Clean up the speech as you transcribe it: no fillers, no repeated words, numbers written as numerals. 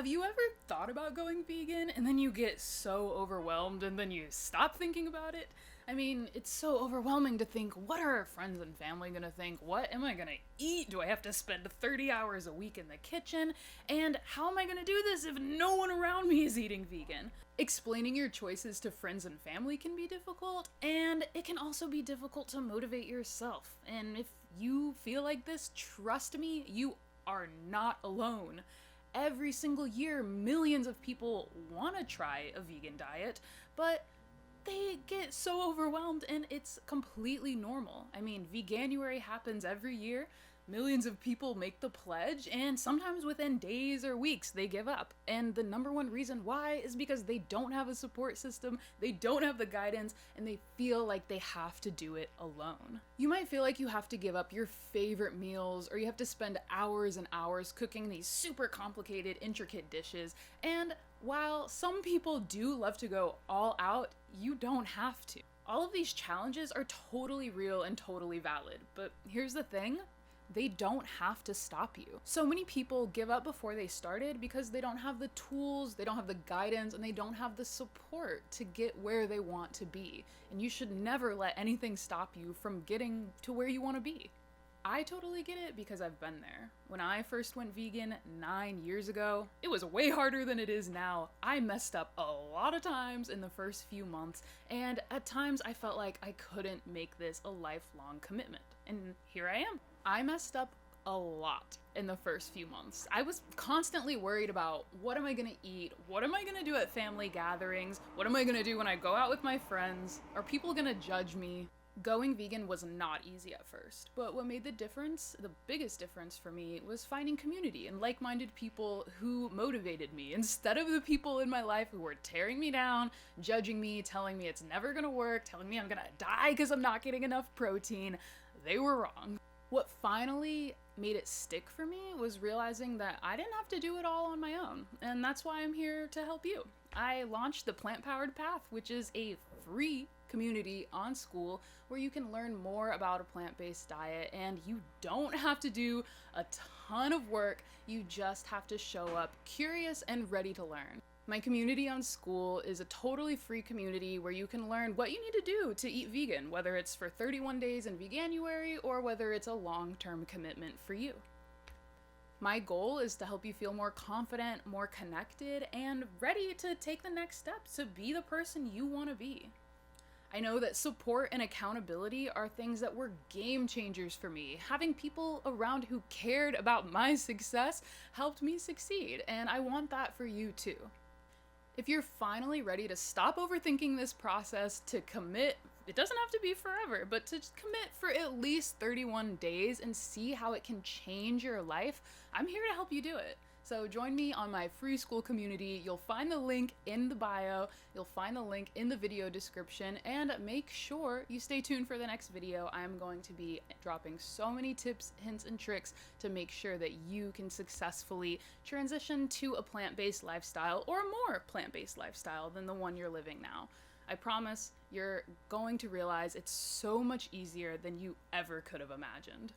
Have you ever thought about going vegan and then you get so overwhelmed and then you stop thinking about it? I mean, it's so overwhelming to think, what are our friends and family gonna think? What am I gonna eat? Do I have to spend 30 hours a week in the kitchen? And how am I gonna do this if no one around me is eating vegan? Explaining your choices to friends and family can be difficult, and it can also be difficult to motivate yourself. And if you feel like this, trust me, you are not alone. Every single year, millions of people want to try a vegan diet, but they get so overwhelmed, and it's completely normal. I mean, Veganuary happens every year. Millions of people make the pledge, and sometimes within days or weeks they give up. And the number one reason why is because they don't have a support system, they don't have the guidance, and they feel like they have to do it alone. You might feel like you have to give up your favorite meals, or you have to spend hours and hours cooking these super complicated, intricate dishes, and while some people do love to go all out, you don't have to. All of these challenges are totally real and totally valid, but here's the thing, they don't have to stop you. So many people give up before they started because they don't have the tools, they don't have the guidance, and they don't have the support to get where they want to be. And you should never let anything stop you from getting to where you want to be. I totally get it because I've been there. When I first went vegan 9 years ago, it was way harder than it is now. I messed up a lot of times in the first few months, and at times I felt like I couldn't make this a lifelong commitment. And here I am. I messed up a lot in the first few months. I was constantly worried about what am I gonna eat? What am I gonna do at family gatherings? What am I gonna do when I go out with my friends? Are people gonna judge me? Going vegan was not easy at first, but what made the difference, the biggest difference for me, was finding community and like-minded people who motivated me instead of the people in my life who were tearing me down, judging me, telling me it's never gonna work, telling me I'm gonna die because I'm not getting enough protein. They were wrong. What finally made it stick for me was realizing that I didn't have to do it all on my own, and that's why I'm here to help you. I launched the Plant Powered Path, which is a free community on School where you can learn more about a plant-based diet, and you don't have to do a ton of work, you just have to show up curious and ready to learn. My community on School is a totally free community where you can learn what you need to do to eat vegan, whether it's for 31 days in Veganuary or whether it's a long-term commitment for you. My goal is to help you feel more confident, more connected, and ready to take the next step to be the person you want to be. I know that support and accountability are things that were game changers for me. Having people around who cared about my success helped me succeed, and I want that for you too. If you're finally ready to stop overthinking this process, to commit, it doesn't have to be forever, but to commit for at least 31 days and see how it can change your life, I'm here to help you do it. So join me on my free School community. You'll find the link in the bio, you'll find the link in the video description, and make sure you stay tuned for the next video. I'm going to be dropping so many tips, hints, and tricks to make sure that you can successfully transition to a plant-based lifestyle or a more plant-based lifestyle than the one you're living now. I promise you're going to realize it's so much easier than you ever could have imagined.